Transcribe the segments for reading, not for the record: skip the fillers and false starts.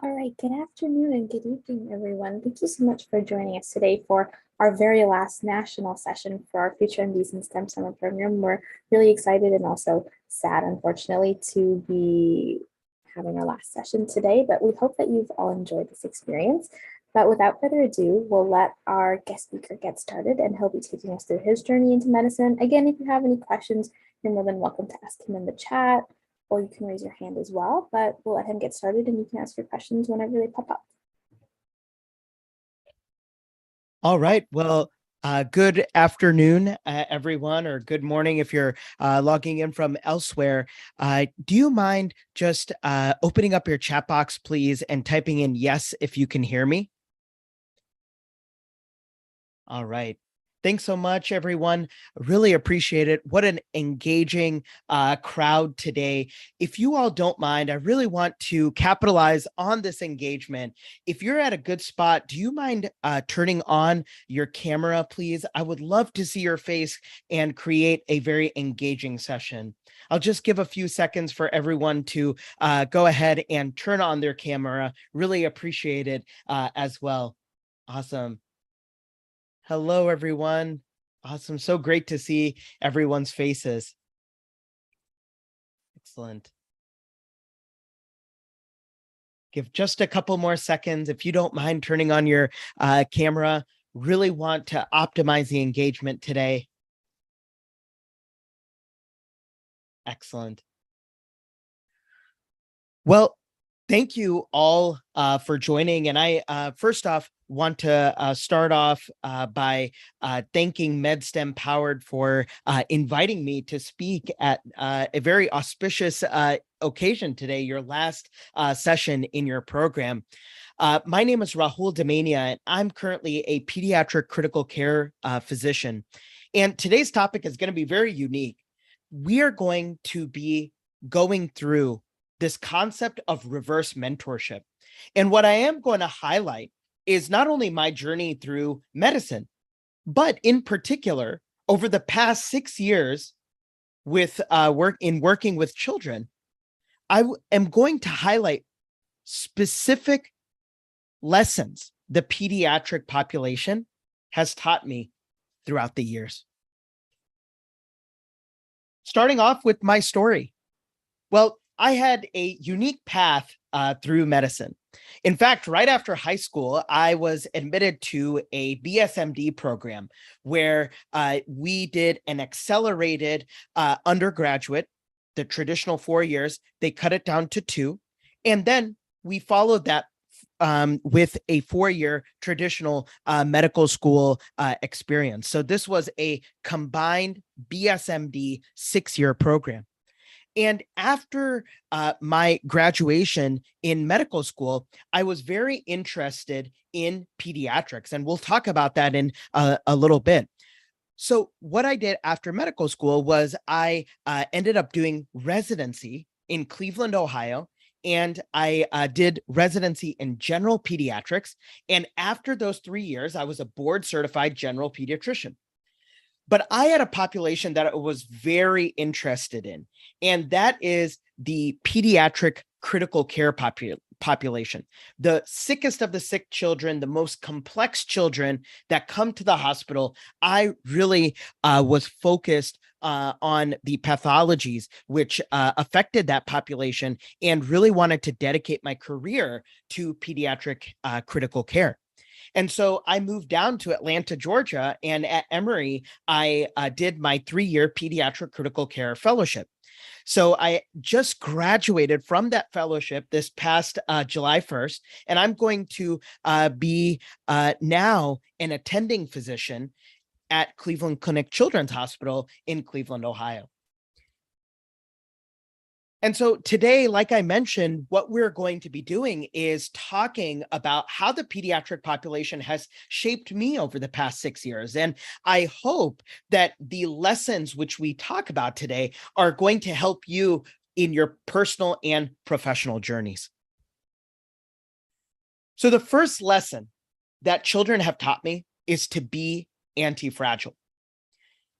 All right, good afternoon and good evening, everyone. Thank you so much for joining us today for our very last national session for our Future MDs in STEM Summer Program. We're really excited and also sad, unfortunately, to be having our last session today, but we hope that you've all enjoyed this experience. But without further ado, we'll let our guest speaker get started and he'll be taking us through his journey into medicine. Again, if you have any questions, you're more than welcome to ask him in the chat or you can raise your hand as well, but we'll let him get started and you can ask your questions whenever they pop up. All right. Well, good afternoon, everyone, or good morning if you're logging in from elsewhere. Do you mind just opening up your chat box, please, and typing in yes if you can hear me? All right. Thanks so much, everyone. Really appreciate it. What an engaging crowd today. If you all don't mind, I really want to capitalize on this engagement. If you're at a good spot, do you mind turning on your camera, please? I would love to see your face and create a very engaging session. I'll just give a few seconds for everyone to go ahead and turn on their camera. Really appreciate it as well. Awesome. Hello, everyone. Awesome. So great to see everyone's faces. Excellent. Give just a couple more seconds. If you don't mind turning on your camera, really want to optimize the engagement today. Excellent. Well, thank you all for joining. And I first off want to start off by thanking MedStem Powered for inviting me to speak at a very auspicious occasion today, your last session in your program. My name is Rahul Damania, and I'm currently a pediatric critical care physician. And today's topic is going to be very unique. We are going to be going through this concept of reverse mentorship. And what I am going to highlight is not only my journey through medicine, but in particular, over the past 6 years with working with children, I am going to highlight specific lessons the pediatric population has taught me throughout the years. Starting off with my story. Well, I had a unique path through medicine. In fact, right after high school, I was admitted to a BSMD program where we did an accelerated undergraduate, the traditional 4 years. They cut it down to 2. And then we followed that with a 4-year traditional medical school experience. So this was a combined BSMD 6-year program. And after my graduation in medical school, I was very interested in pediatrics. And we'll talk about that in a little bit. So what I did after medical school was I ended up doing residency in Cleveland, Ohio. And I did residency in general pediatrics. And after those 3 years, I was a board certified general pediatrician. But I had a population that I was very interested in, and that is the pediatric critical care population, the sickest of the sick children, the most complex children that come to the hospital. I really was focused on the pathologies which affected that population and really wanted to dedicate my career to pediatric critical care. And so I moved down to Atlanta, Georgia, and at Emory, I did my 3-year pediatric critical care fellowship. So I just graduated from that fellowship this past July 1st, and I'm going to be now an attending physician at Cleveland Clinic Children's Hospital in Cleveland, Ohio. And so today, like I mentioned, what we're going to be doing is talking about how the pediatric population has shaped me over the past 6 years. And I hope that the lessons which we talk about today are going to help you in your personal and professional journeys. So the first lesson that children have taught me is to be anti-fragile.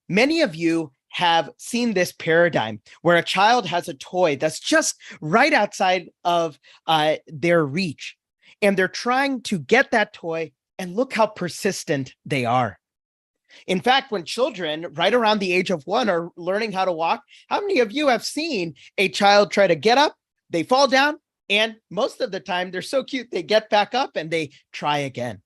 Many of you have seen this paradigm where a child has a toy that's just right outside of their reach, and they're trying to get that toy, and look how persistent they are. In fact, when children right around the age of 1 are learning how to walk, how many of you have seen a child try to get up, they fall down, and most of the time they're so cute, they get back up and they try again?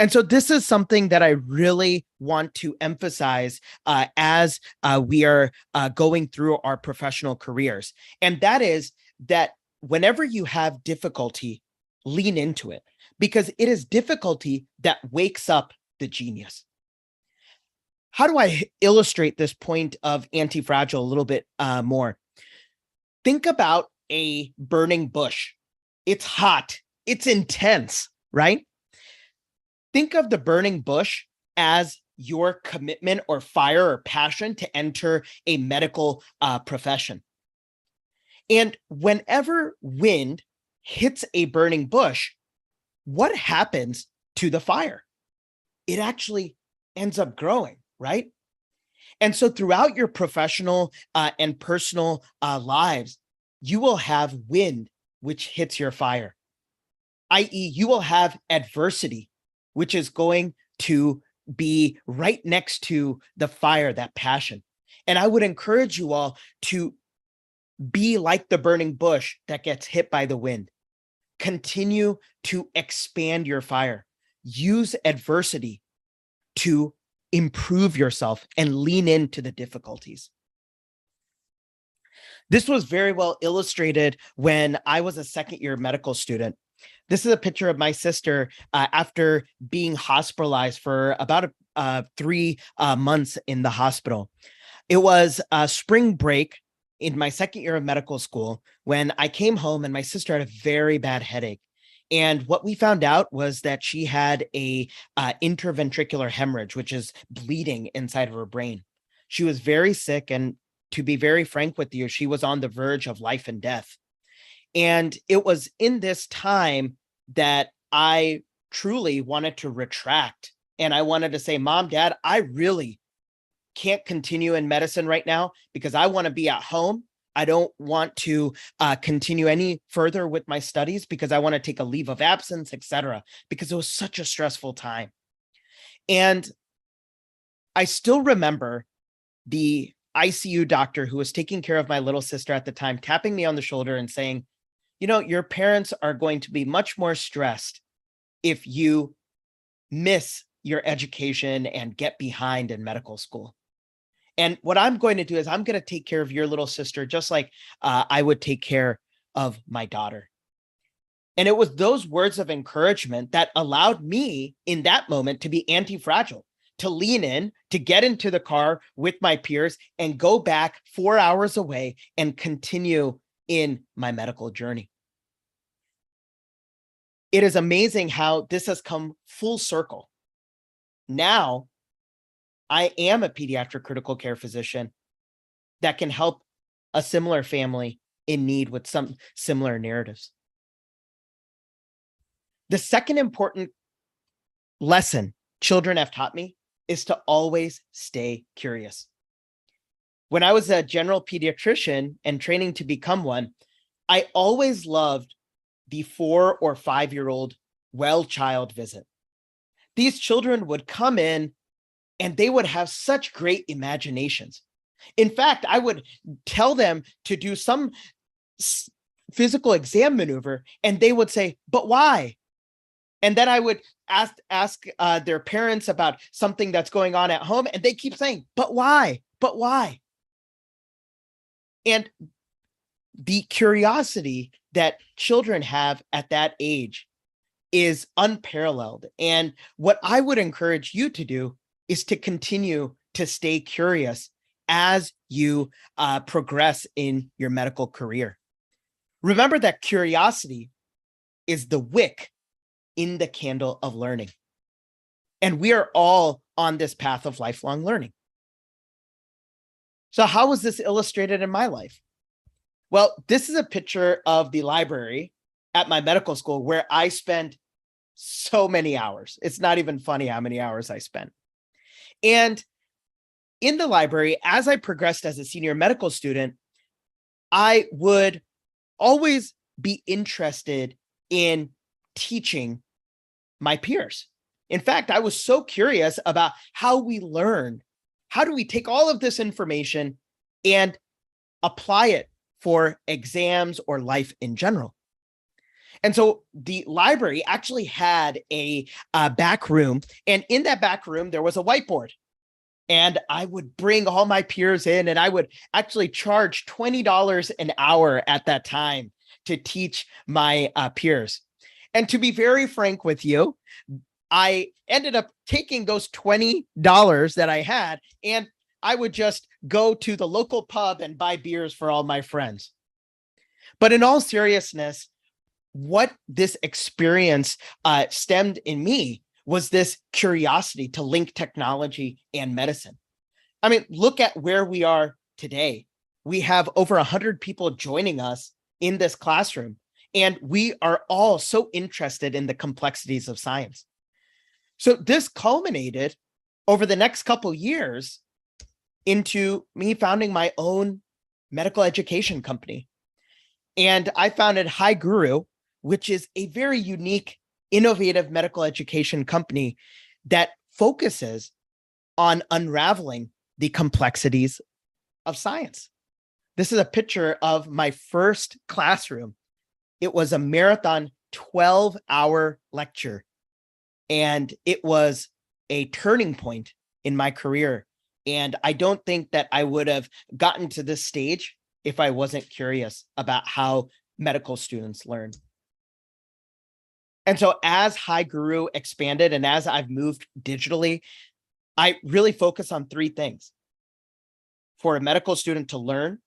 And so this is something that I really want to emphasize as we are going through our professional careers. And that is that whenever you have difficulty, lean into it, because it is difficulty that wakes up the genius. How do I illustrate this point of anti-fragile a little bit more? Think about a burning bush. It's hot, it's intense, right? Think of the burning bush as your commitment or fire or passion to enter a medical profession. And whenever wind hits a burning bush, what happens to the fire? It actually ends up growing, right? And so throughout your professional and personal lives, you will have wind, which hits your fire, i.e., you will have adversity, which is going to be right next to the fire, that passion. And I would encourage you all to be like the burning bush that gets hit by the wind. Continue to expand your fire. Use adversity to improve yourself and lean into the difficulties. This was very well illustrated when I was a second-year medical student. This is a picture of my sister after being hospitalized for about 3 months in the hospital. It was spring break in my second year of medical school when I came home, and my sister had a very bad headache. And what we found out was that she had a interventricular hemorrhage, which is bleeding inside of her brain. She was very sick, and to be very frank with you, she was on the verge of life and death. And it was in this time that I truly wanted to retract. And I wanted to say, Mom, Dad, I really can't continue in medicine right now because I want to be at home. I don't want to continue any further with my studies because I want to take a leave of absence, etc., because it was such a stressful time. And I still remember the ICU doctor who was taking care of my little sister at the time, tapping me on the shoulder and saying, you know, your parents are going to be much more stressed if you miss your education and get behind in medical school. And what I'm going to do is I'm going to take care of your little sister just like I would take care of my daughter. And it was those words of encouragement that allowed me in that moment to be anti-fragile, to lean in, to get into the car with my peers and go back 4 hours away and continue in my medical journey. It is amazing how this has come full circle. Now, I am a pediatric critical care physician that can help a similar family in need with some similar narratives. The second important lesson children have taught me is to always stay curious. When I was a general pediatrician and training to become one, I always loved the 4 or 5-year-old well child visit. These children would come in and they would have such great imaginations. In fact, I would tell them to do some physical exam maneuver and they would say, but why? And then I would ask their parents about something that's going on at home, and they keep saying, but why? But why? And the curiosity that children have at that age is unparalleled. And what I would encourage you to do is to continue to stay curious as you progress in your medical career. Remember that curiosity is the wick in the candle of learning. And we are all on this path of lifelong learning. So how was this illustrated in my life? Well, this is a picture of the library at my medical school where I spent so many hours. It's not even funny how many hours I spent. And in the library, as I progressed as a senior medical student, I would always be interested in teaching my peers. In fact, I was so curious about how we learn. How do we take all of this information and apply it for exams or life in general? And so the library actually had a back room, and in that back room, there was a whiteboard. And I would bring all my peers in, and I would actually charge $20 an hour at that time to teach my peers. And to be very frank with you, I ended up taking those $20 that I had, and I would just go to the local pub and buy beers for all my friends. But in all seriousness, what this experience stemmed in me was this curiosity to link technology and medicine. I mean, look at where we are today. We have over 100 people joining us in this classroom, and we are all so interested in the complexities of science. So this culminated over the next couple years into me founding my own medical education company. And I founded High Guru, which is a very unique, innovative medical education company that focuses on unraveling the complexities of science. This is a picture of my first classroom. It was a marathon 12-hour lecture, and it was a turning point in my career. And I don't think that I would have gotten to this stage if I wasn't curious about how medical students learn. And so as High Guru expanded and as I've moved digitally, I really focus on three things: for a medical student to learn,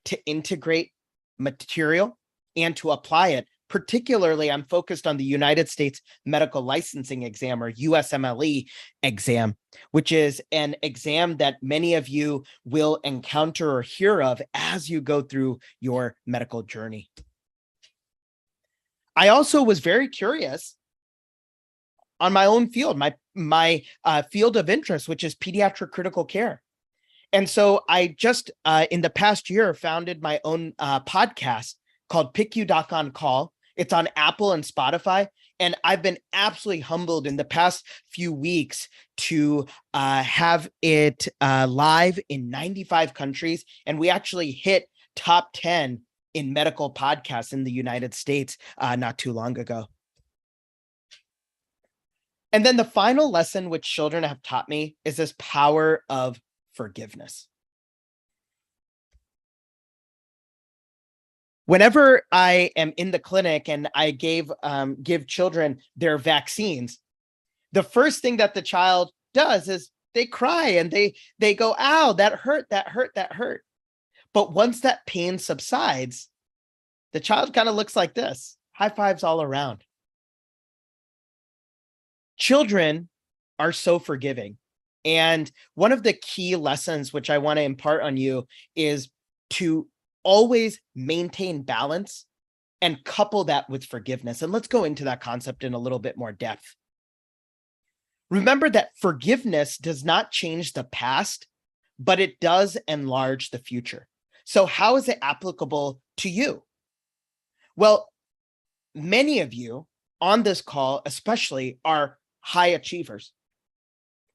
to integrate material, and to apply it. Particularly, I'm focused on the United States Medical Licensing Exam, or USMLE exam, which is an exam that many of you will encounter or hear of as you go through your medical journey. I also was very curious on my own field, my field of interest, which is pediatric critical care. And so I just, in the past year, founded my own podcast called PICU Doc on Call. It's on Apple and Spotify. And I've been absolutely humbled in the past few weeks to have it live in 95 countries. And we actually hit top 10 in medical podcasts in the United States not too long ago. And then the final lesson which children have taught me is this power of forgiveness. Whenever I am in the clinic and I give children their vaccines, the first thing that the child does is they cry and they go, "Ow, that hurt, that hurt, that hurt." But once that pain subsides, the child kind of looks like this, high fives all around. Children are so forgiving. And one of the key lessons which I want to impart on you is to always maintain balance and couple that with forgiveness. And let's go into that concept in a little bit more depth. Remember that forgiveness does not change the past, but it does enlarge the future. So how is it applicable to you? Well, many of you on this call, especially, are high achievers.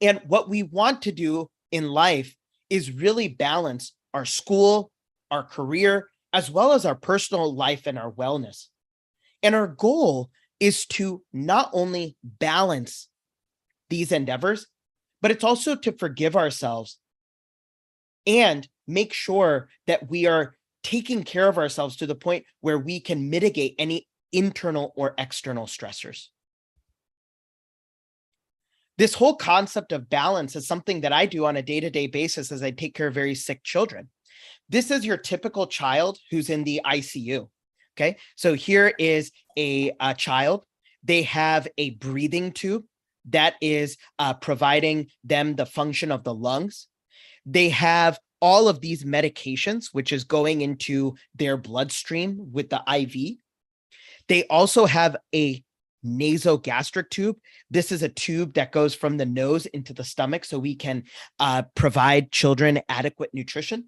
And what we want to do in life is really balance our school, our career, as well as our personal life and our wellness. And our goal is to not only balance these endeavors, but it's also to forgive ourselves and make sure that we are taking care of ourselves to the point where we can mitigate any internal or external stressors. This whole concept of balance is something that I do on a day-to-day basis as I take care of very sick children. This is your typical child who's in the ICU. Okay, so here is a child. They have a breathing tube that is providing them the function of the lungs. They have all of these medications, which is going into their bloodstream with the IV. They also have a nasogastric tube. This is a tube that goes from the nose into the stomach so we can provide children adequate nutrition.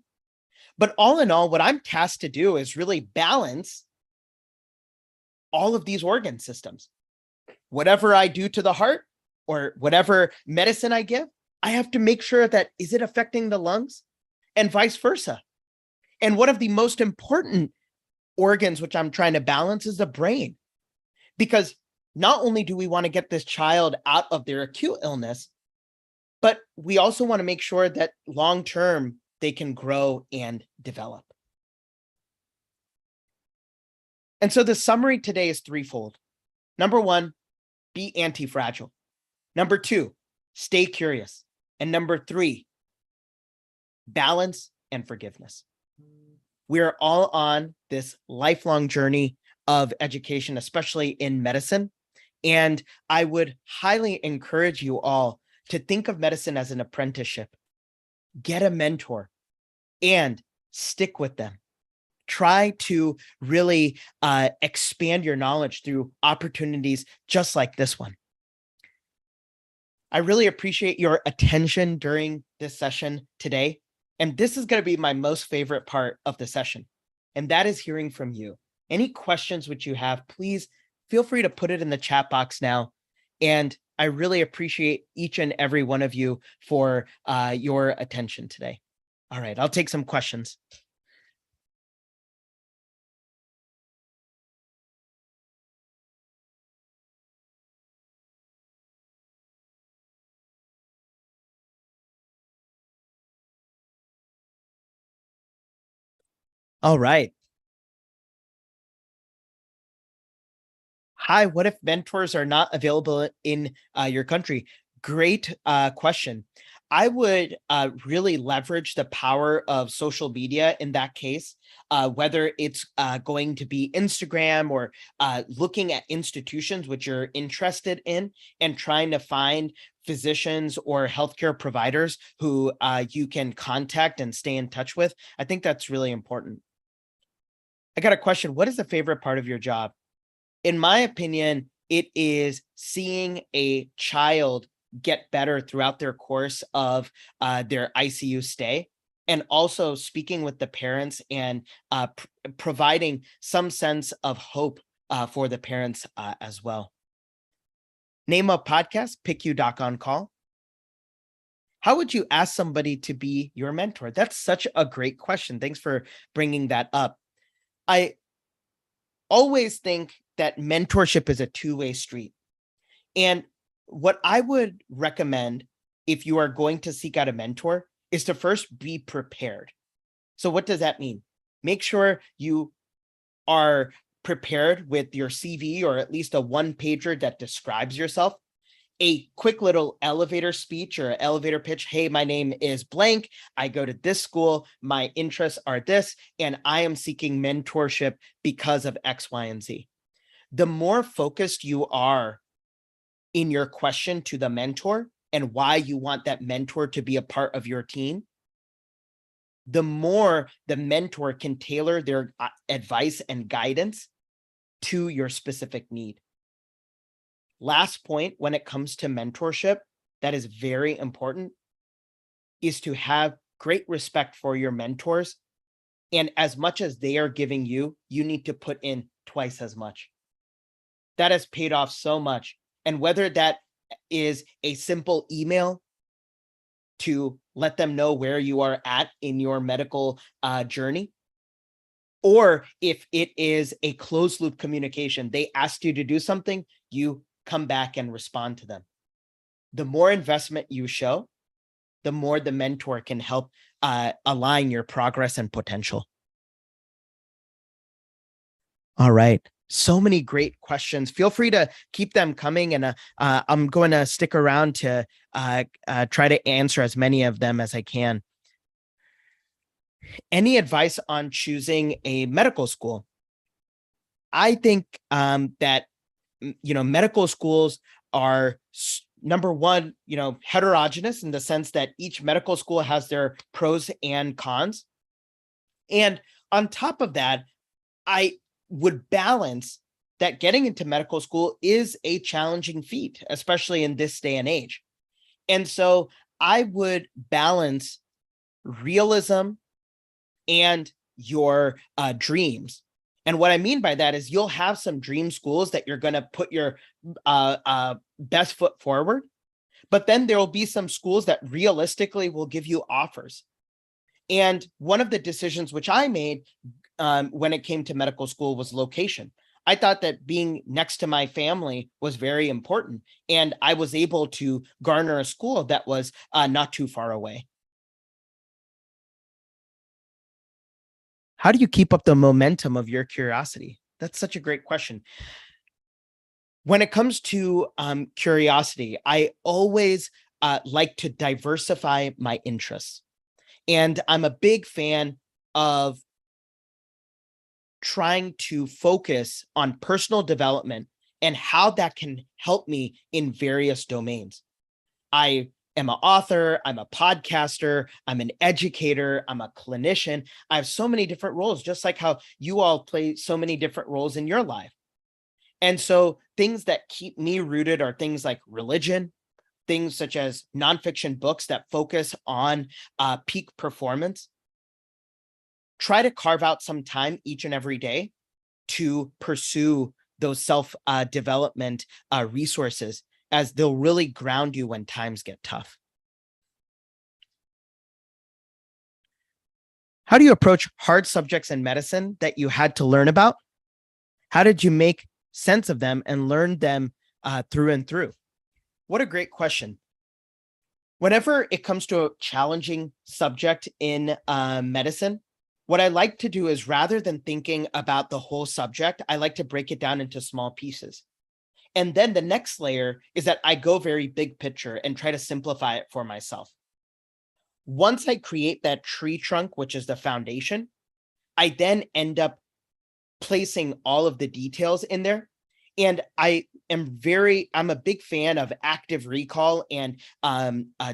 But all in all, what I'm tasked to do is really balance all of these organ systems. Whatever I do to the heart or whatever medicine I give, I have to make sure that is it affecting the lungs and vice versa. And one of the most important organs which I'm trying to balance is the brain. Because not only do we want to get this child out of their acute illness, but we also want to make sure that long-term they can grow and develop. And so the summary today is threefold. Number one, be anti-fragile. Number two, stay curious. And number three, balance and forgiveness. We are all on this lifelong journey of education, especially in medicine. And I would highly encourage you all to think of medicine as an apprenticeship. Get a mentor and stick with them. Try to really expand your knowledge through opportunities just like this one. I really appreciate your attention during this session today. And this is going to be my most favorite part of the session. And that is hearing from you. Any questions which you have, please feel free to put it in the chat box now. And I really appreciate each and every one of you for your attention today. All right, I'll take some questions. All right. Hi, what if mentors are not available in your country? Great question. I would really leverage the power of social media in that case, whether it's going to be Instagram or looking at institutions which you're interested in and trying to find physicians or healthcare providers who you can contact and stay in touch with. I think that's really important. I got a question. What is the favorite part of your job? In my opinion, it is seeing a child get better throughout their course of their ICU stay, and also speaking with the parents and providing some sense of hope for the parents as well. Name a podcast, pick you doc on call. How would you ask somebody to be your mentor? That's such a great question. Thanks for bringing that up. I always think that mentorship is a two-way street. And what I would recommend if you are going to seek out a mentor is to first be prepared. So what does that mean? Make sure you are prepared with your CV or at least a one-pager that describes yourself, a quick little elevator speech or elevator pitch. Hey, my name is blank. I go to this school. My interests are this, and I am seeking mentorship because of X, Y, and Z. The more focused you are in your question to the mentor and why you want that mentor to be a part of your team, the more the mentor can tailor their advice and guidance to your specific need. Last point, when it comes to mentorship, that is very important, is to have great respect for your mentors. And as much as they are giving you, you need to put in twice as much. That has paid off so much. And whether that is a simple email to let them know where you are at in your medical journey, or if it is a closed loop communication, they asked you to do something, you come back and respond to them. The more investment you show, the more the mentor can help align your progress and potential. All right. So many great questions. Feel free to keep them coming, and I'm going to stick around to try to answer as many of them as I can. Any advice on choosing a medical school? I think that medical schools are number one, heterogeneous in the sense that each medical school has their pros and cons. And on top of that, I would balance that getting into medical school is a challenging feat, especially in this day and age. And so I would balance realism and your dreams. And what I mean by that is you'll have some dream schools that you're going to put your best foot forward, but then there will be some schools that realistically will give you offers. And one of the decisions which I made when it came to medical school was location. I thought that being next to my family was very important, and I was able to garner a school that was not too far away. How do you keep up the momentum of your curiosity? That's such a great question. When it comes to curiosity, I always like to diversify my interests. And I'm a big fan of trying to focus on personal development and how that can help me in various domains. I am an author, I'm a podcaster, I'm an educator, I'm a clinician. I have so many different roles, just like how you all play so many different roles in your life. And so things that keep me rooted are things like religion, things such as nonfiction books that focus on peak performance. Try to carve out some time each and every day to pursue those self-development resources, as they'll really ground you when times get tough. How do you approach hard subjects in medicine that you had to learn about? How did you make sense of them and learn them through and through? What a great question. Whenever it comes to a challenging subject in medicine, what I like to do is, rather than thinking about the whole subject, I like to break it down into small pieces. And then the next layer is that I go very big picture and try to simplify it for myself. Once I create that tree trunk, which is the foundation, I then end up placing all of the details in there. And I'm a big fan of active recall and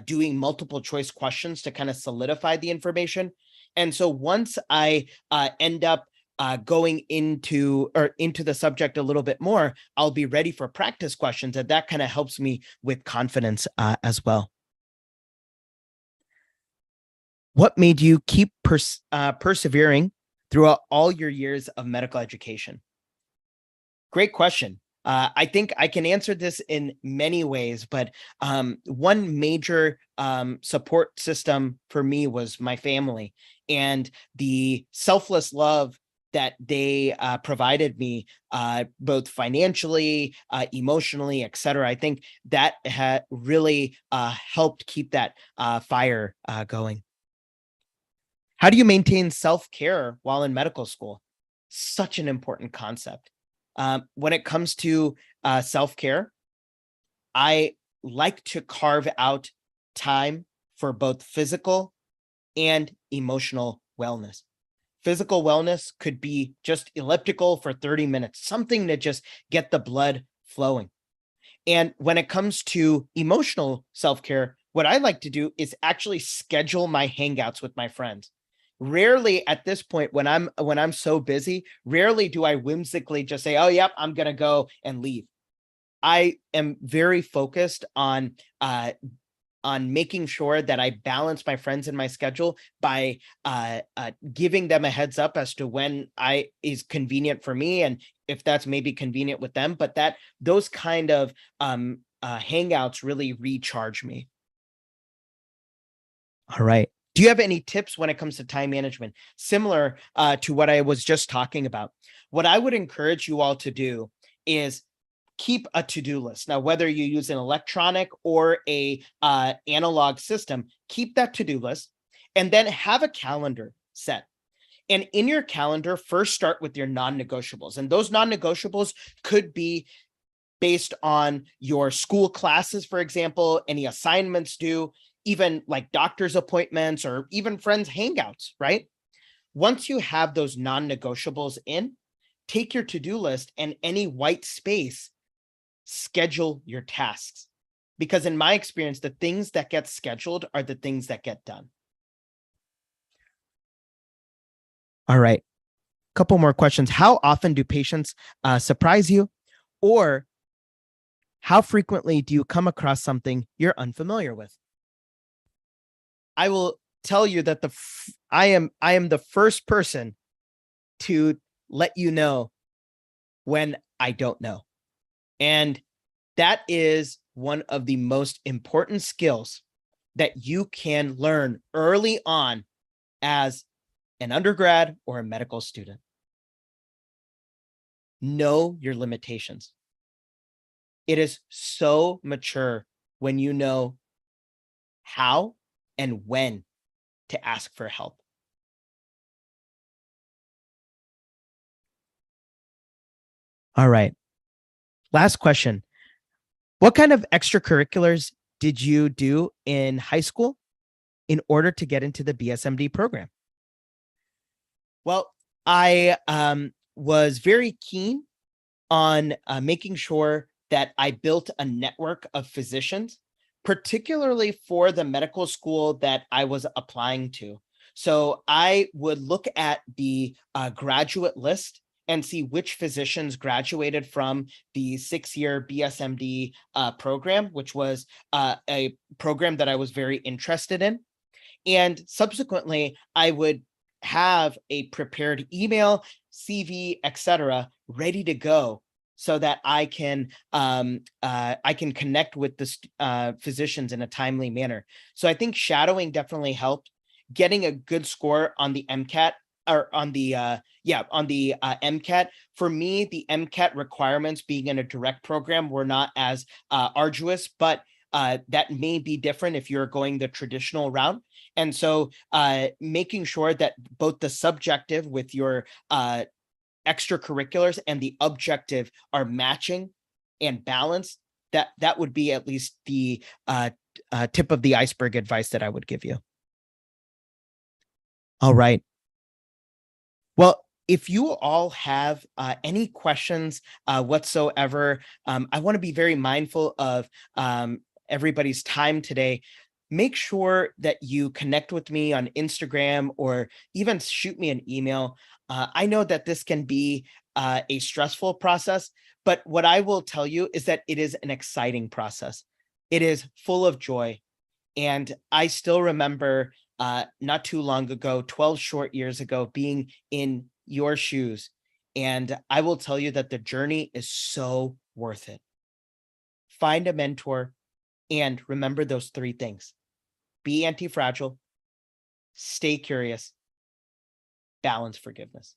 doing multiple choice questions to kind of solidify the information. And so once I end up going into the subject a little bit more, I'll be ready for practice questions, and that kind of helps me with confidence as well. What made you keep persevering throughout all your years of medical education? Great question. I think I can answer this in many ways, but one major support system for me was my family, and the selfless love that they provided me, both financially, emotionally, et cetera. I think that had really helped keep that fire going. How do you maintain self-care while in medical school? Such an important concept. When it comes to self-care, I like to carve out time for both physical and emotional wellness. Physical wellness could be just elliptical for 30 minutes, something to just get the blood flowing. And when it comes to emotional self-care, what I like to do is actually schedule my hangouts with my friends. Rarely at this point, when I'm so busy, rarely do I whimsically just say, "Oh, yep, I'm gonna go," and leave. I am very focused on making sure that I balance my friends in my schedule by giving them a heads up as to when is convenient for me, and if that's maybe convenient with them. But that those kind of hangouts really recharge me. All right. Do you have any tips when it comes to time management, similar to what I was just talking about? What I would encourage you all to do is keep a to-do list. Now, whether you use an electronic or a analog system, keep that to-do list, and then have a calendar set. And in your calendar, first start with your non-negotiables. And those non-negotiables could be based on your school classes, for example, any assignments due, even like doctor's appointments or even friends' hangouts, right? Once you have those non-negotiables in, take your to-do list and any white space, schedule your tasks. Because in my experience, the things that get scheduled are the things that get done. All right. couple more questions. How often do patients surprise you? Or how frequently do you come across something you're unfamiliar with? I will tell you that I am the first person to let you know when I don't know. And that is one of the most important skills that you can learn early on as an undergrad or a medical student. Know your limitations. It is so mature when you know how and when to ask for help. All right. Last question. What kind of extracurriculars did you do in high school in order to get into the BSMD program? Well, I was very keen on making sure that I built a network of physicians, particularly for the medical school that I was applying to. So I would look at the graduate list and see which physicians graduated from the 6-year BSMD program, which was a program that I was very interested in. And subsequently, I would have a prepared email, CV, etc., ready to go so that I can connect with the physicians in a timely manner. So I think shadowing definitely helped. Getting a good score on the MCAT or on the MCAT. For me, the MCAT requirements being in a direct program were not as arduous, but that may be different if you're going the traditional route. And so making sure that both the subjective with your extracurriculars and the objective are matching and balanced, that would be at least the tip of the iceberg advice that I would give you. All right. Well, if you all have any questions whatsoever, I want to be very mindful of everybody's time today. Make sure that you connect with me on Instagram or even shoot me an email. I know that this can be a stressful process, but what I will tell you is that it is an exciting process. It is full of joy. And I still remember not too long ago, 12 short years ago, being in your shoes. And I will tell you that the journey is so worth it. Find a mentor and remember those 3 things. Be anti-fragile, stay curious, balance forgiveness.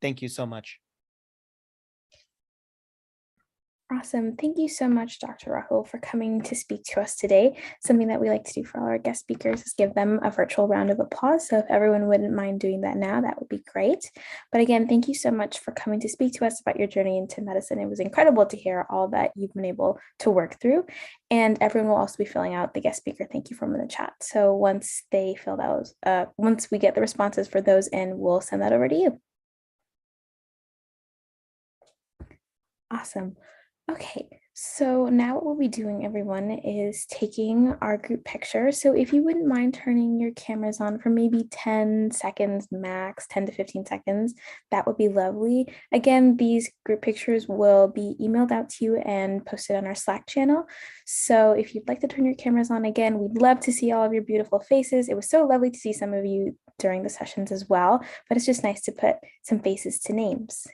Thank you so much. Awesome. Thank you so much, Dr. Rahul, for coming to speak to us today. Something that we like to do for all our guest speakers is give them a virtual round of applause. So if everyone wouldn't mind doing that now, that would be great. But again, thank you so much for coming to speak to us about your journey into medicine. It was incredible to hear all that you've been able to work through. And everyone will also be filling out the guest speaker thank you form in the chat. So once they fill those, once we get the responses for those in, we'll send that over to you. Awesome. Okay, so now what we'll be doing, everyone, is taking our group picture. So if you wouldn't mind turning your cameras on for maybe 10 seconds max, 10 to 15 seconds, that would be lovely. Again, these group pictures will be emailed out to you and posted on our Slack channel. So if you'd like to turn your cameras on again, we'd love to see all of your beautiful faces. It was so lovely to see some of you during the sessions as well, but it's just nice to put some faces to names.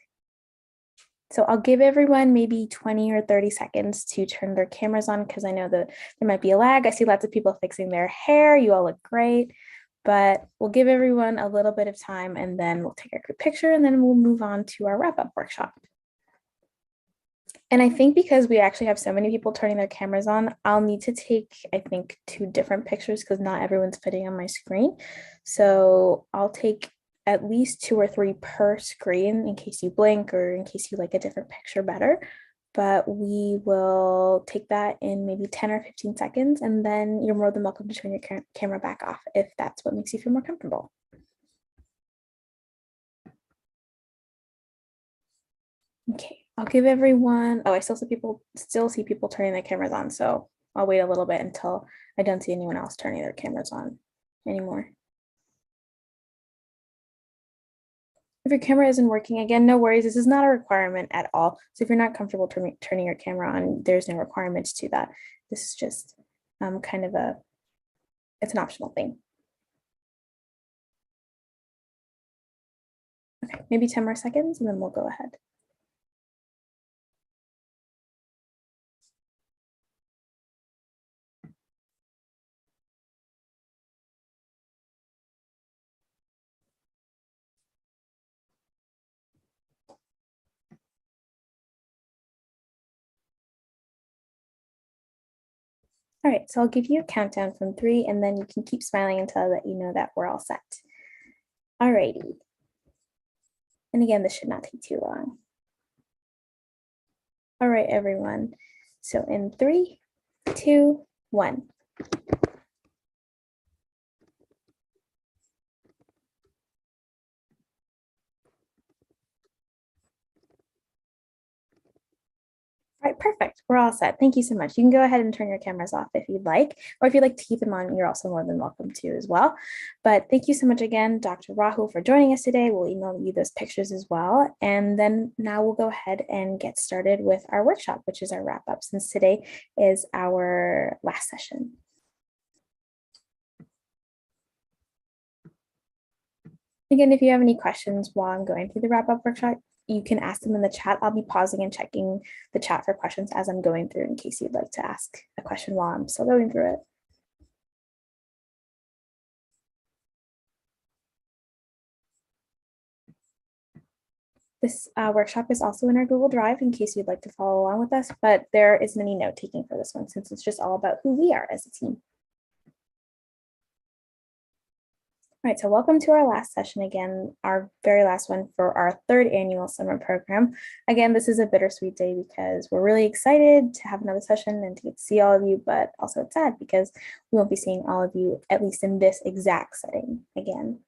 So I'll give everyone maybe 20 or 30 seconds to turn their cameras on because I know that there might be a lag. I see lots of people fixing their hair. You all look great, but we'll give everyone a little bit of time and then we'll take a group picture and then we'll move on to our wrap-up workshop. And I think because we actually have so many people turning their cameras on, I'll need to take, I think, 2 different pictures because not everyone's fitting on my screen. So I'll take at least 2 or 3 per screen in case you blink or in case you like a different picture better. But we will take that in maybe 10 or 15 seconds, and then you're more than welcome to turn your camera back off if that's what makes you feel more comfortable. Okay, I'll give everyone, oh, I still see people turning their cameras on, so I'll wait a little bit until I don't see anyone else turning their cameras on anymore. If your camera isn't working, again, no worries. This is not a requirement at all. So if you're not comfortable turning your camera on, there's no requirements to that. This is just kind of it's an optional thing. Okay, maybe 10 more seconds and then we'll go ahead. All right, so I'll give you a countdown from 3 and then you can keep smiling until I let you know that we're all set. All righty. And again, this should not take too long. All right, everyone. So in 3, 2, 1. All right, perfect. We're all set. Thank you so much. You can go ahead and turn your cameras off if you'd like, or if you'd like to keep them on, you're also more than welcome to as well. But thank you so much again, Dr. Rahul, for joining us today. We'll email you those pictures as well. And then now we'll go ahead and get started with our workshop, which is our wrap up, since today is our last session. Again, if you have any questions while I'm going through the wrap up workshop, you can ask them in the chat. I'll be pausing and checking the chat for questions as I'm going through in case you'd like to ask a question while I'm still going through it. This workshop is also in our Google Drive in case you'd like to follow along with us, but there isn't any note taking for this one since it's just all about who we are as a team. All right, so welcome to our last session again, our very last one for our 3rd annual summer program. Again, this is a bittersweet day because we're really excited to have another session and to get to see all of you, but also it's sad because we won't be seeing all of you, at least in this exact setting again.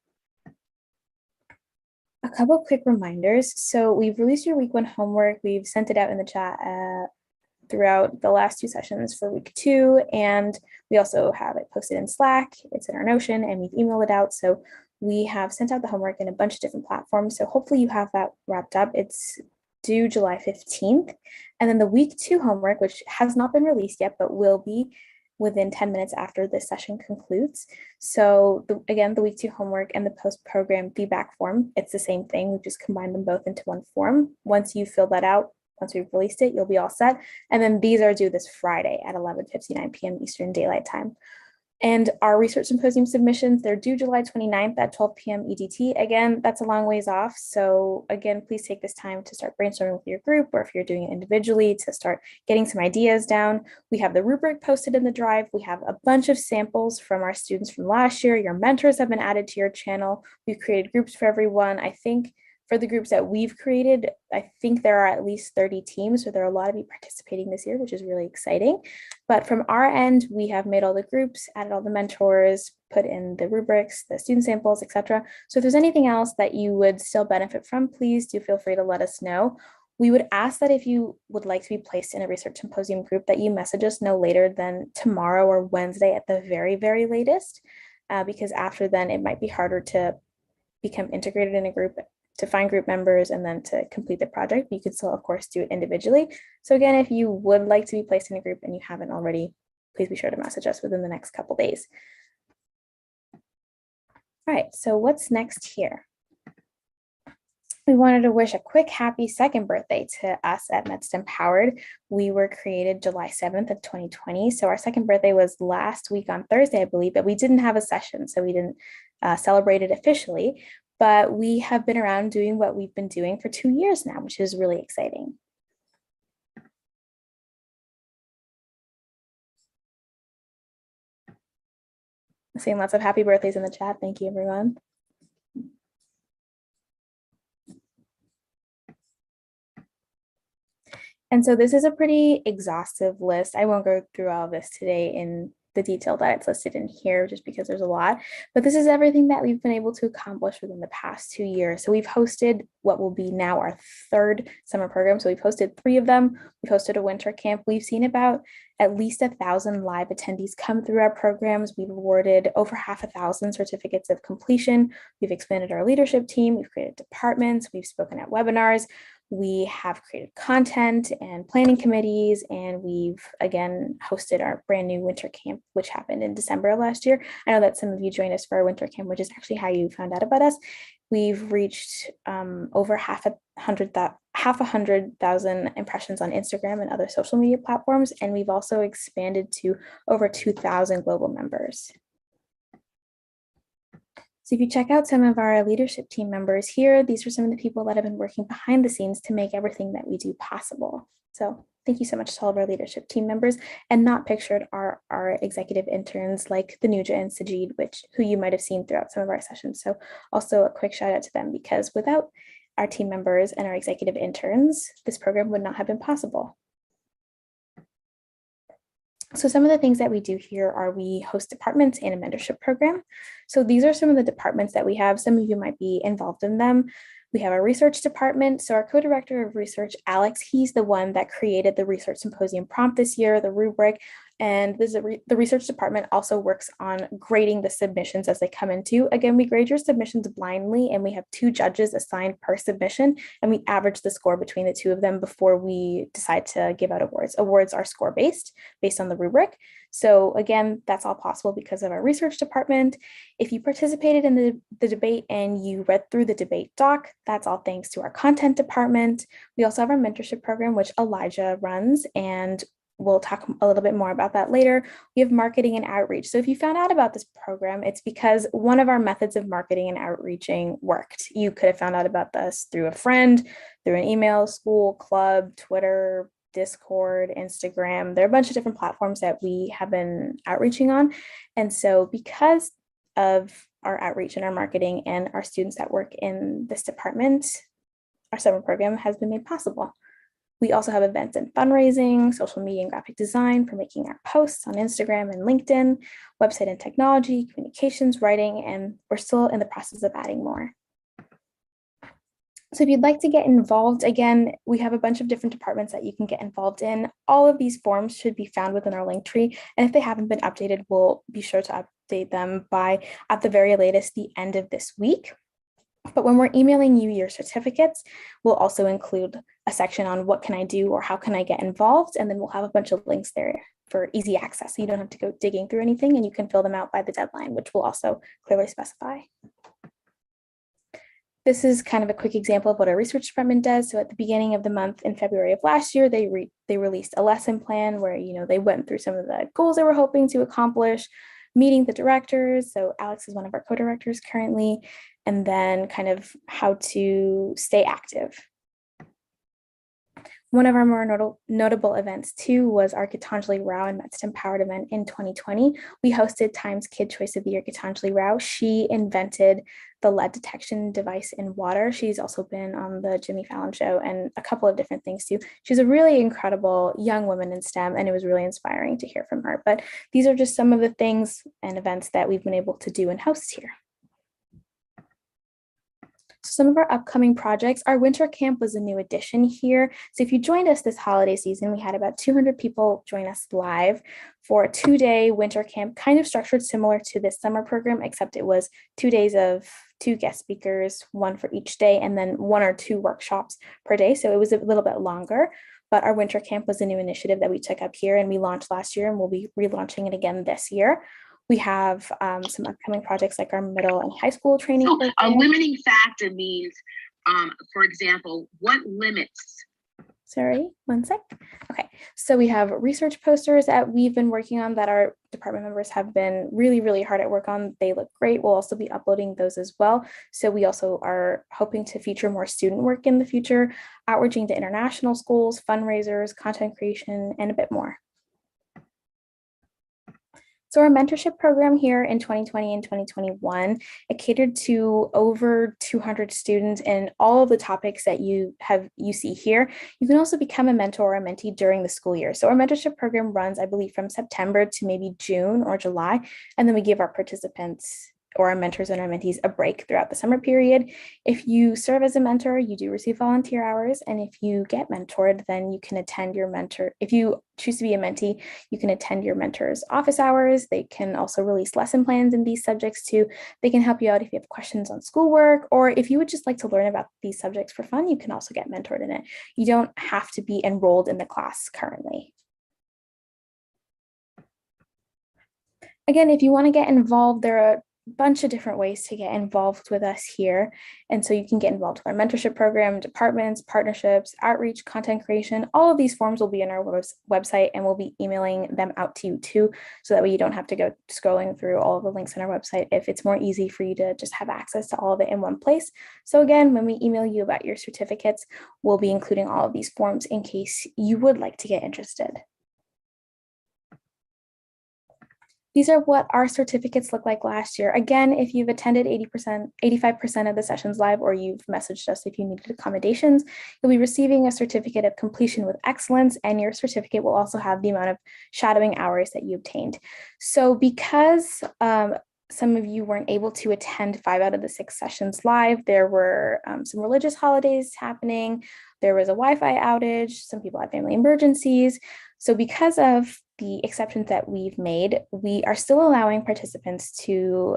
A couple quick reminders. So we've released your week 1 homework. We've sent it out in the chat throughout the last 2 sessions for week 2. And we also have it posted in Slack. It's in our Notion and we've emailed it out. So we have sent out the homework in a bunch of different platforms. So hopefully you have that wrapped up. It's due July 15th. And then the week 2 homework, which has not been released yet, but will be within 10 minutes after this session concludes. So again, the week 2 homework and the post-program feedback form, it's the same thing. We've just combined them both into one form. Once you fill that out, once we've released it, you'll be all set. And then these are due this Friday at 11:59 p.m. Eastern Daylight Time. And our research symposium submissions, they're due July 29th at 12 p.m. EDT. Again, that's a long ways off. So again, please take this time to start brainstorming with your group, or if you're doing it individually, to start getting some ideas down. We have the rubric posted in the drive. We have a bunch of samples from our students from last year. Your mentors have been added to your channel. We've created groups for everyone. I think for the groups that we've created, I think there are at least 30 teams, so there are a lot of you participating this year, which is really exciting. But from our end, we have made all the groups, added all the mentors, put in the rubrics, the student samples, etc. So if there's anything else that you would still benefit from, please do feel free to let us know. We would ask that if you would like to be placed in a research symposium group, that you message us no later than tomorrow or Wednesday at the very, very latest, because after then it might be harder to become integrated in a group, to find group members, and then to complete the project. You could still, of course, do it individually. So again, if you would like to be placed in a group and you haven't already, please be sure to message us within the next couple days. All right, so what's next here? We wanted to wish a quick happy 2nd birthday to us at MedStem Powered. We were created July 7th of 2020. So our 2nd birthday was last week on Thursday, I believe, but we didn't have a session, so we didn't celebrate it officially. But we have been around doing what we've been doing for 2 years now, which is really exciting. I'm seeing lots of happy birthdays in the chat. Thank you, everyone. And so this is a pretty exhaustive list. I won't go through all of this today in the detail that it's listed in here just because there's a lot, but this is everything that we've been able to accomplish within the past 2 years. So we've hosted what will be now our third summer program. So we've hosted 3 of them. We've hosted a winter camp. We've seen about at least 1,000 live attendees come through our programs. We've awarded over 5,000 certificates of completion. We've expanded our leadership team. We've created departments. We've spoken at webinars. We have created content and planning committees, and we've again hosted our brand new winter camp, which happened in December of last year. I know that some of you joined us for our winter camp, which is actually how you found out about us. We've reached over half a hundred thousand impressions on Instagram and other social media platforms, and we've also expanded to over 2,000 global members. So if you check out some of our leadership team members here, these are some of the people that have been working behind the scenes to make everything that we do possible. So thank you so much to all of our leadership team members. And not pictured are our executive interns like the Nuja and Sajid, who you might have seen throughout some of our sessions. So also a quick shout out to them, because without our team members and our executive interns, this program would not have been possible. So some of the things that we do here are we host departments and a mentorship program. So these are some of the departments that we have. Some of you might be involved in them. We have a research department. So our co-director of research, Alex, he's the one that created the research symposium prompt this year, the rubric. And the research department also works on grading the submissions as they come into. Again, we grade your submissions blindly, and we have 2 judges assigned per submission, and we average the score between the 2 of them before we decide to give out awards. Awards are score-based, based on the rubric. So again, that's all possible because of our research department. If you participated in the debate and you read through the debate doc, that's all thanks to our content department. We also have our mentorship program, which Elijah runs, and we'll talk a little bit more about that later. We have marketing and outreach. So if you found out about this program, it's because one of our methods of marketing and outreaching worked. You could have found out about this through a friend, through an email, school, club, Twitter, Discord, Instagram. There are a bunch of different platforms that we have been outreaching on. And so because of our outreach and our marketing and our students that work in this department, our summer program has been made possible. We also have events in fundraising, social media and graphic design for making our posts on Instagram and LinkedIn, website and technology, communications, writing, and we're still in the process of adding more. So if you'd like to get involved, again, we have a bunch of different departments that you can get involved in. All of these forms should be found within our link tree. And if they haven't been updated, we'll be sure to update them by, at the very latest, the end of this week. But when we're emailing you your certificates, we'll also include a section on what can I do or how can I get involved. And then we'll have a bunch of links there for easy access. So you don't have to go digging through anything, and you can fill them out by the deadline, which we'll also clearly specify. This is kind of a quick example of what our research department does. So at the beginning of the month in February of last year, they released a lesson plan where, they went through some of the goals they were hoping to accomplish, meeting the directors. So Alex is one of our co-directors currently, and then kind of how to stay active. One of our more notable events too was our Gitanjali Rao and Met Empowered event in 2020. We hosted Times Kid Choice of the Year Gitanjali Rao. She invented the lead detection device in water. She's also been on the Jimmy Fallon show and a couple of different things too. She's a really incredible young woman in STEM, and it was really inspiring to hear from her. But these are just some of the things and events that we've been able to do and host here. Some of our upcoming projects, our winter camp was a new addition here. So if you joined us this holiday season, we had about 200 people join us live for a 2-day winter camp, kind of structured similar to this summer program, except it was 2 days of 2 guest speakers, 1 for each day, and then 1 or 2 workshops per day. So it was a little bit longer, but our winter camp was a new initiative that we took up here and we launched last year, and we'll be relaunching it again this year. We have some upcoming projects like our middle and high school training. So a limiting factor means, for example, what limits? Sorry, one sec. Okay, so we have research posters that we've been working on that our department members have been really, really hard at work on. They look great. We'll also be uploading those as well. So we also are hoping to feature more student work in the future, outreaching to international schools, fundraisers, content creation, and a bit more. So our mentorship program here in 2020 and 2021, it catered to over 200 students in all of the topics that you see here. You can also become a mentor or a mentee during the school year. So our mentorship program runs, I believe, from September to maybe June or July, and then we give our participants or our mentors and our mentees a break throughout the summer period. If you serve as a mentor, you do receive volunteer hours. And if you get mentored, then you can attend your mentor. If you choose to be a mentee, you can attend your mentor's office hours. They can also release lesson plans in these subjects too. They can help you out if you have questions on schoolwork, or if you would just like to learn about these subjects for fun, you can also get mentored in it. You don't have to be enrolled in the class currently. Again, if you want to get involved, there are bunch of different ways to get involved with us here. And so you can get involved with our mentorship program, departments, partnerships, outreach, content creation. All of these forms will be on our website, and we'll be emailing them out to you too. So that way you don't have to go scrolling through all of the links on our website if it's more easy for you to just have access to all of it in one place. So again, when we email you about your certificates, we'll be including all of these forms in case you would like to get interested. These are what our certificates look like last year. Again, if you've attended 80%, 85% of the sessions live, or you've messaged us if you needed accommodations, you'll be receiving a certificate of completion with excellence, and your certificate will also have the amount of shadowing hours that you obtained. So because some of you weren't able to attend 5 out of the 6 sessions live, there were some religious holidays happening, there was a Wi-Fi outage, some people had family emergencies. So because of the exceptions that we've made, we are still allowing participants to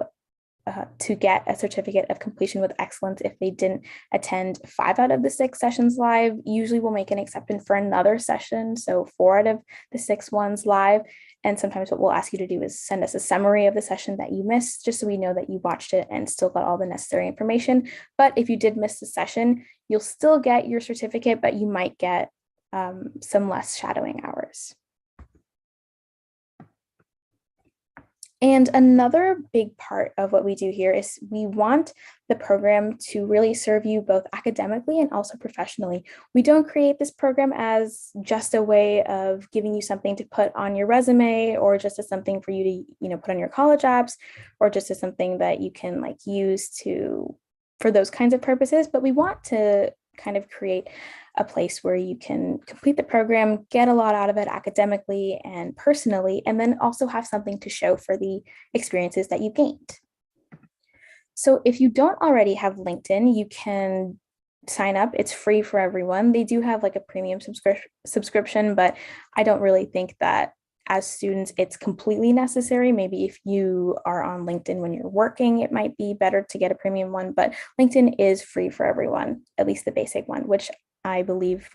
get a certificate of completion with excellence if they didn't attend 5 out of the 6 sessions live. Usually we'll make an exception for another session, so 4 out of the 6 ones live. And sometimes what we'll ask you to do is send us a summary of the session that you missed, just so we know that you watched it and still got all the necessary information. But if you did miss the session, you'll still get your certificate, but you might get some less shadowing hours. And another big part of what we do here is we want the program to really serve you both academically and also professionally. We don't create this program as just a way of giving you something to put on your resume, or just as something for you to, put on your college apps, or just as something that you can use for those kinds of purposes. But we want to kind of create a place where you can complete the program, get a lot out of it academically and personally, and then also have something to show for the experiences that you gained. So if you don't already have LinkedIn, you can sign up. It's free for everyone. They do have a premium subscription, but I don't really think that as students it's completely necessary. Maybe if you are on LinkedIn when you're working, it might be better to get a premium one, but LinkedIn is free for everyone, at least the basic one, which I believe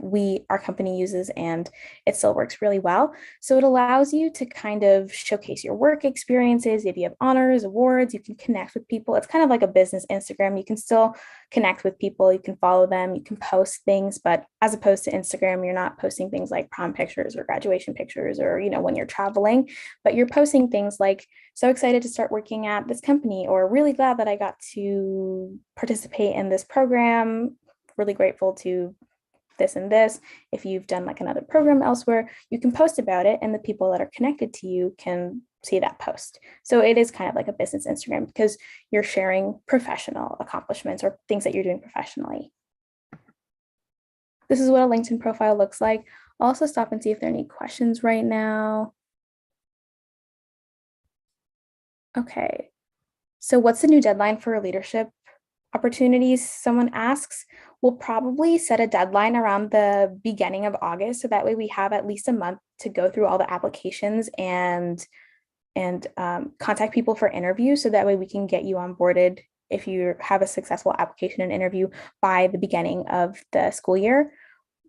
our company uses, and it still works really well. So it allows you to kind of showcase your work experiences. If you have honors, awards, you can connect with people. It's kind of like a business Instagram. You can still connect with people, you can follow them, you can post things, but as opposed to Instagram, you're not posting things like prom pictures or graduation pictures, or when you're traveling, but you're posting things like, so excited to start working at this company, or really glad that I got to participate in this program, really grateful to this and this. If you've done another program elsewhere, you can post about it, and the people that are connected to you can see that post. So it is kind of like a business Instagram, because you're sharing professional accomplishments or things that you're doing professionally. This is what a LinkedIn profile looks like. I'll also stop and see if there are any questions right now. Okay, so what's the new deadline for leadership opportunities? Someone asks. We'll probably set a deadline around the beginning of August, so that way we have at least a month to go through all the applications and contact people for interviews, so that way we can get you onboarded if you have a successful application and interview by the beginning of the school year.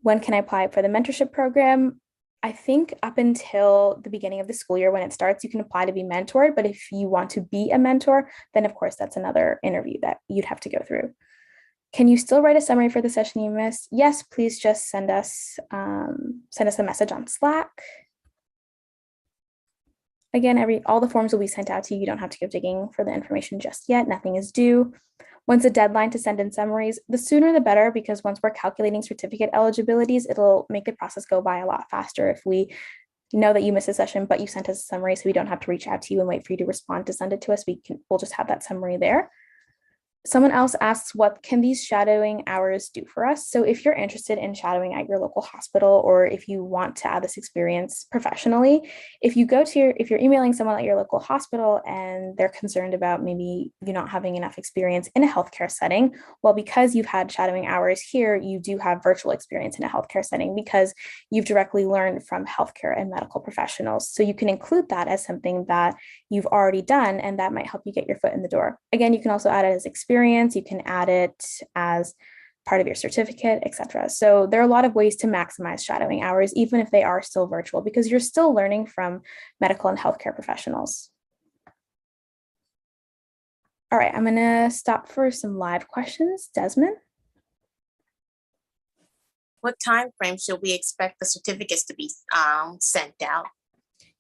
When can I apply for the mentorship program? I think up until the beginning of the school year, when it starts, you can apply to be mentored. But if you want to be a mentor, then of course that's another interview that you'd have to go through. Can you still write a summary for the session you missed? Yes, please just send us a message on Slack. Again, all the forms will be sent out to you. You don't have to go digging for the information just yet. Nothing is due. When's the deadline to send in summaries? The sooner the better, because once we're calculating certificate eligibilities, it'll make the process go by a lot faster if we know that you missed a session, but you sent us a summary, so we don't have to reach out to you and wait for you to respond to send it to us. We'll just have that summary there. Someone else asks, what can these shadowing hours do for us? So if you're interested in shadowing at your local hospital, or if you want to add this experience professionally, if you're emailing someone at your local hospital and they're concerned about maybe you not having enough experience in a healthcare setting, well, because you've had shadowing hours here, you do have virtual experience in a healthcare setting because you've directly learned from healthcare and medical professionals. So you can include that as something that you've already done, and that might help you get your foot in the door. Again, you can also add it as experience. You can add it as part of your certificate, etc. So there are a lot of ways to maximize shadowing hours, even if they are still virtual, because you're still learning from medical and healthcare professionals. All right, I'm going to stop for some live questions. Desmond? What time frame should we expect the certificates to be sent out?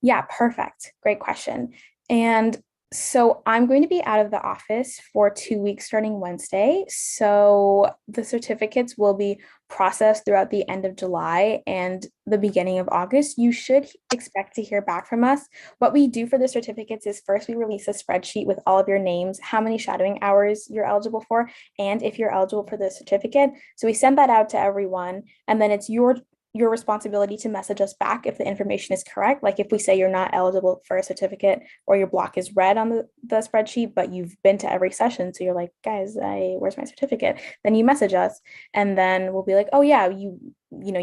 Yeah, perfect. Great question. And so I'm going to be out of the office for 2 weeks starting Wednesday. So the certificates will be processed throughout the end of July and the beginning of August. You should expect to hear back from us. What we do for the certificates is first we release a spreadsheet with all of your names, how many shadowing hours you're eligible for, and if you're eligible for the certificate. So we send that out to everyone, and then it's your responsibility to message us back if the information is correct. Like if we say you're not eligible for a certificate or your block is red on the spreadsheet, but you've been to every session, so you're like, guys, where's my certificate? Then you message us, and then we'll be like, oh yeah, you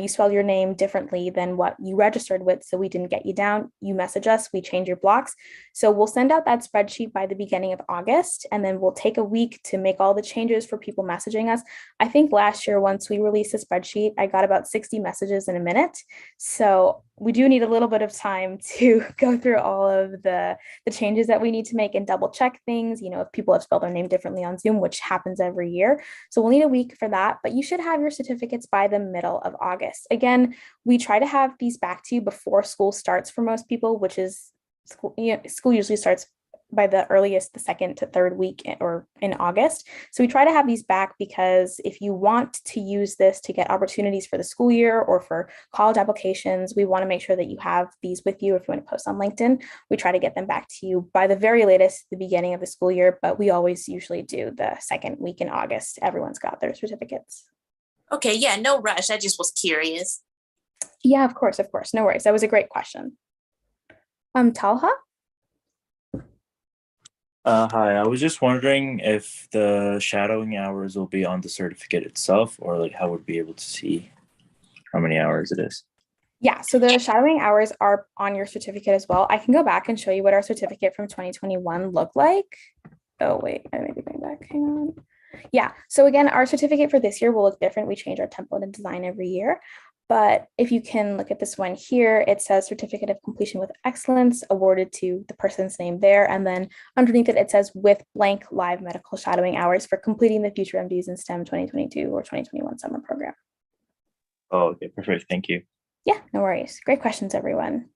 spell your name differently than what you registered with, so we didn't get you down. You message us, we change your blocks. So we'll send out that spreadsheet by the beginning of August, and then we'll take a week to make all the changes for people messaging us. I think last year, once we released a spreadsheet, I got about 60 messages in a minute. So we do need a little bit of time to go through all of the changes that we need to make and double check things, if people have spelled their name differently on Zoom, which happens every year. So we'll need a week for that, but you should have your certificates by the middle of August. Again, we try to have these back to you before school starts for most people, which is school usually starts by the earliest, the second to third week or in August. So we try to have these back because if you want to use this to get opportunities for the school year or for college applications, we want to make sure that you have these with you. If you want to post on LinkedIn, we try to get them back to you by the very latest, the beginning of the school year, but we always usually do the second week in August. Everyone's got their certificates. Okay, yeah, no rush. I just was curious. Yeah, of course. No worries. That was a great question. Talha? Hi, I was just wondering if the shadowing hours will be on the certificate itself, or like how would be able to see how many hours it is. Yeah, so the shadowing hours are on your certificate as well. I can go back and show you what our certificate from 2021 looked like. Oh, wait, I may be going back. Hang on. Yeah, so again, our certificate for this year will look different. We change our template and design every year. But if you can look at this one here, it says Certificate of Completion with Excellence awarded to the person's name there. And then underneath it, it says with blank live medical shadowing hours for completing the Future MDs in STEM 2022 or 2021 summer program. Oh, okay, perfect. Thank you. Yeah, no worries. Great questions, everyone.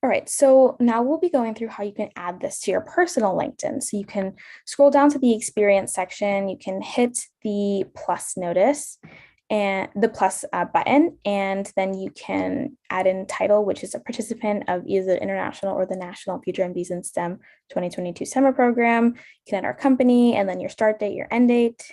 All right, so now we'll be going through how you can add this to your personal LinkedIn. So you can scroll down to the experience section, you can hit the plus notice and the plus button, and then you can add in title, which is a participant of either the international or the national Future MDs in STEM 2022 summer program. You can add our company and then your start date, your end date.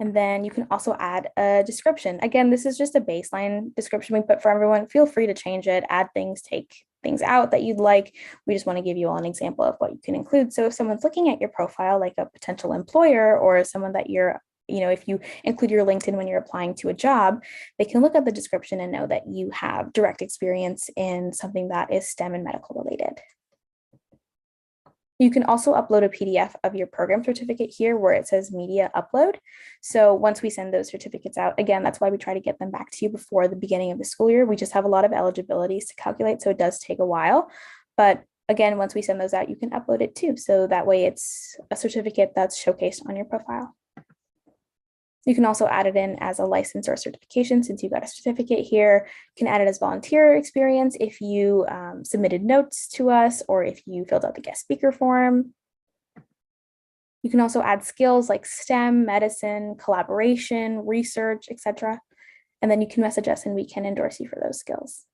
And then you can also add a description. Again, this is just a baseline description we put for everyone. Feel free to change it, add things, take things out that you'd like. We just want to give you all an example of what you can include. So if someone's looking at your profile, like a potential employer or someone that you're, if you include your LinkedIn when you're applying to a job, they can look at the description and know that you have direct experience in something that is STEM and medical related. You can also upload a PDF of your program certificate here where it says media upload. So once we send those certificates out, again, that's why we try to get them back to you before the beginning of the school year. We just have a lot of eligibilities to calculate, so it does take a while. But again, once we send those out, you can upload it too. So that way it's a certificate that's showcased on your profile. You can also add it in as a license or certification since you got a certificate here. You can add it as volunteer experience if you submitted notes to us or if you filled out the guest speaker form. You can also add skills like STEM, medicine, collaboration, research, etc. And then you can message us and we can endorse you for those skills.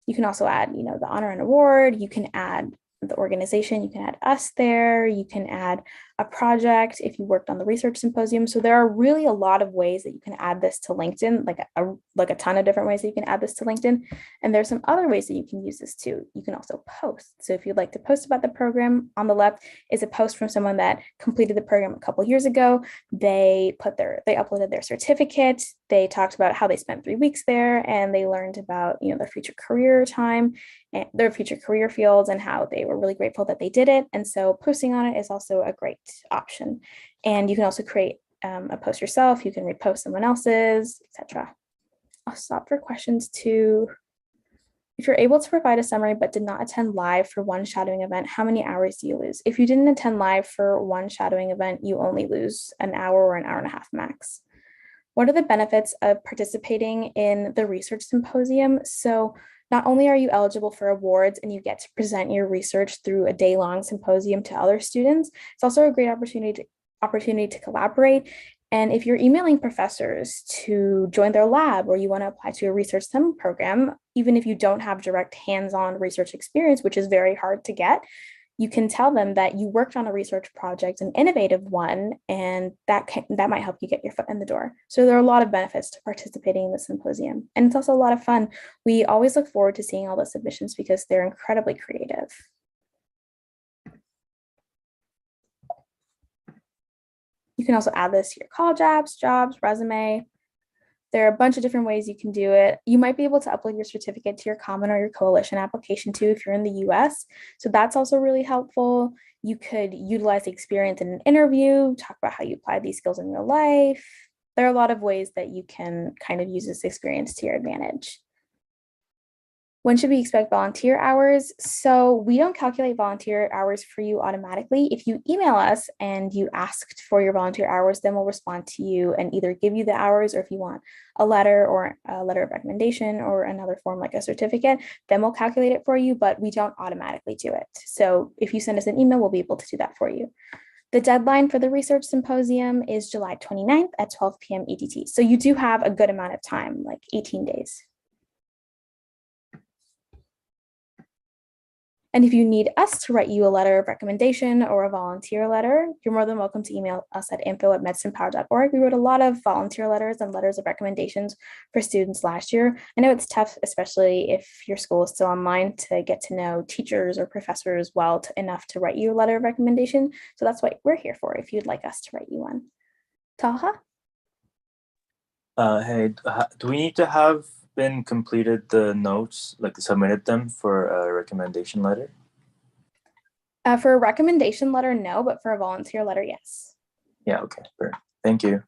You can also add, the honor and award. You can add the organization. You can add us there. You can add a project if you worked on the research symposium. So there are really a lot of ways that you can add this to LinkedIn, like a ton of different ways that you can add this to LinkedIn. And there's some other ways that you can use this too. You can also post. So if you'd like to post about the program, on the left is a post from someone that completed the program a couple years ago. They uploaded their certificate. They talked about how they spent 3 weeks there, and they learned about their future career time and their future career fields and how they were really grateful that they did it. And so posting on it is also a great option. And you can also create a post yourself. You can repost someone else's, etc. I'll stop for questions too. If you're able to provide a summary but did not attend live for one shadowing event, how many hours do you lose? If you didn't attend live for one shadowing event, you only lose an hour or an hour and a half max. What are the benefits of participating in the research symposium? So not only are you eligible for awards and you get to present your research through a day-long symposium to other students, it's also a great opportunity to collaborate. And if you're emailing professors to join their lab or you want to apply to a research summer program, even if you don't have direct hands-on research experience, which is very hard to get, you can tell them that you worked on a research project, an innovative one, and that might help you get your foot in the door. So there are a lot of benefits to participating in the symposium. And it's also a lot of fun. We always look forward to seeing all the submissions because they're incredibly creative. You can also add this to your college apps, jobs, resume. There are a bunch of different ways you can do it. You might be able to upload your certificate to your Common or your Coalition application too if you're in the US. So that's also really helpful. You could utilize the experience in an interview, talk about how you applied these skills in real life. There are a lot of ways that you can kind of use this experience to your advantage. When should we expect volunteer hours? So we don't calculate volunteer hours for you automatically. If you email us and you asked for your volunteer hours, then we'll respond to you and either give you the hours, or if you want a letter or a letter of recommendation or another form like a certificate, then we'll calculate it for you, but we don't automatically do it. So if you send us an email, we'll be able to do that for you. The deadline for the research symposium is July 29th at 12 p.m. EDT. So you do have a good amount of time, like 18 days. And if you need us to write you a letter of recommendation or a volunteer letter, you're more than welcome to email us at info@medicinepower.org. We wrote a lot of volunteer letters and letters of recommendations for students last year. I know it's tough, especially if your school is still online, to get to know teachers or professors well enough to write you a letter of recommendation. So that's what we're here for if you'd like us to write you one. Taha? Hey, do we need to have been completed the notes, like submitted them for a recommendation letter? For a recommendation letter, no, but for a volunteer letter, yes. Yeah, okay, great. Thank you.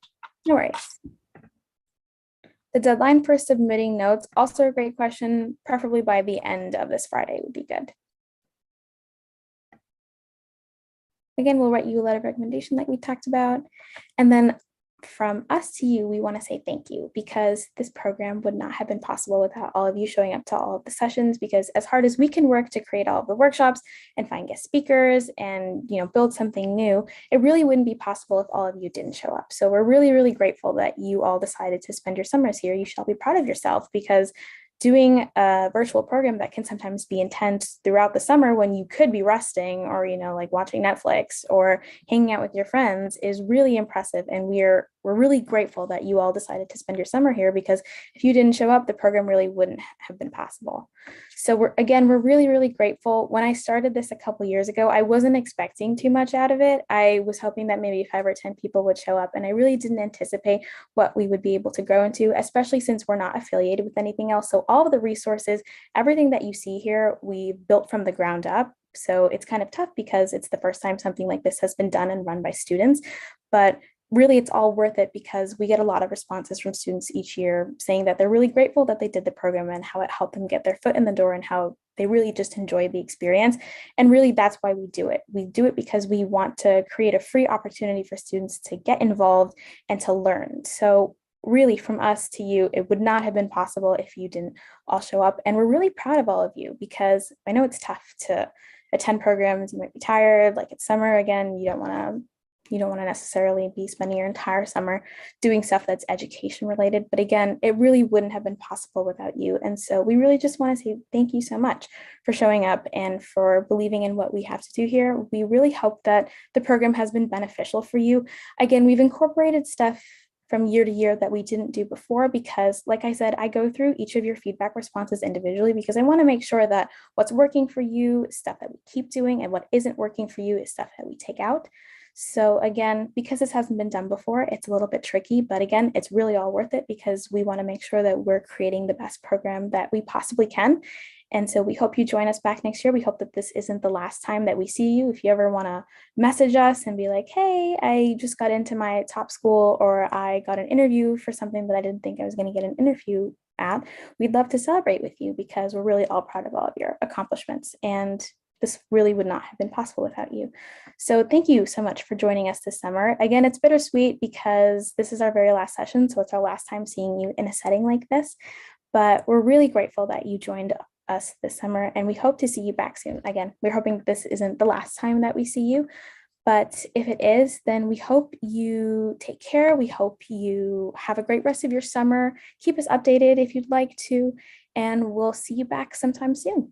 No worries. The deadline for submitting notes, also a great question, preferably by the end of this Friday would be good. Again, we'll write you a letter of recommendation like we talked about. And then from us to you, we want to say thank you, because this program would not have been possible without all of you showing up to all of the sessions, because as hard as we can work to create all of the workshops and find guest speakers and build something new, it really wouldn't be possible if all of you didn't show up. So we're really, really grateful that you all decided to spend your summers here. You should all be proud of yourself, because doing a virtual program that can sometimes be intense throughout the summer when you could be resting or, like watching Netflix or hanging out with your friends is really impressive. And we're really grateful that you all decided to spend your summer here, because if you didn't show up, the program really wouldn't have been possible. So we're really, really grateful. When I started this a couple years ago, I wasn't expecting too much out of it. I was hoping that maybe 5 or 10 people would show up, and I really didn't anticipate what we would be able to grow into, especially since we're not affiliated with anything else. So all of the resources, everything that you see here, we built from the ground up. So it's kind of tough because it's the first time something like this has been done and run by students, but really it's all worth it, because we get a lot of responses from students each year saying that they're really grateful that they did the program and how it helped them get their foot in the door and how they really just enjoyed the experience. And really that's why we do it. We do it because we want to create a free opportunity for students to get involved and to learn. So really, from us to you, it would not have been possible if you didn't all show up. And we're really proud of all of you, because I know it's tough to attend programs. You might be tired, like it's summer again, you don't want to you don't want to necessarily be spending your entire summer doing stuff that's education related. But again, it really wouldn't have been possible without you. And so we really just want to say thank you so much for showing up and for believing in what we have to do here. We really hope that the program has been beneficial for you. Again, we've incorporated stuff from year to year that we didn't do before because, like I said, I go through each of your feedback responses individually because I want to make sure that what's working for you is stuff that we keep doing and what isn't working for you is stuff that we take out. So again, because this hasn't been done before, it's a little bit tricky, but again, it's really all worth it because we want to make sure that we're creating the best program that we possibly can. And so we hope you join us back next year. We hope that this isn't the last time that we see you. If you ever want to message us and be like, hey, I just got into my top school, or I got an interview for something that I didn't think I was going to get an interview at, we'd love to celebrate with you because we're really all proud of all of your accomplishments. And this really would not have been possible without you. So thank you so much for joining us this summer. Again, it's bittersweet because this is our very last session. So it's our last time seeing you in a setting like this, but we're really grateful that you joined us this summer and we hope to see you back soon. Again, we're hoping this isn't the last time that we see you, but if it is, then we hope you take care. We hope you have a great rest of your summer. Keep us updated if you'd like to, and we'll see you back sometime soon.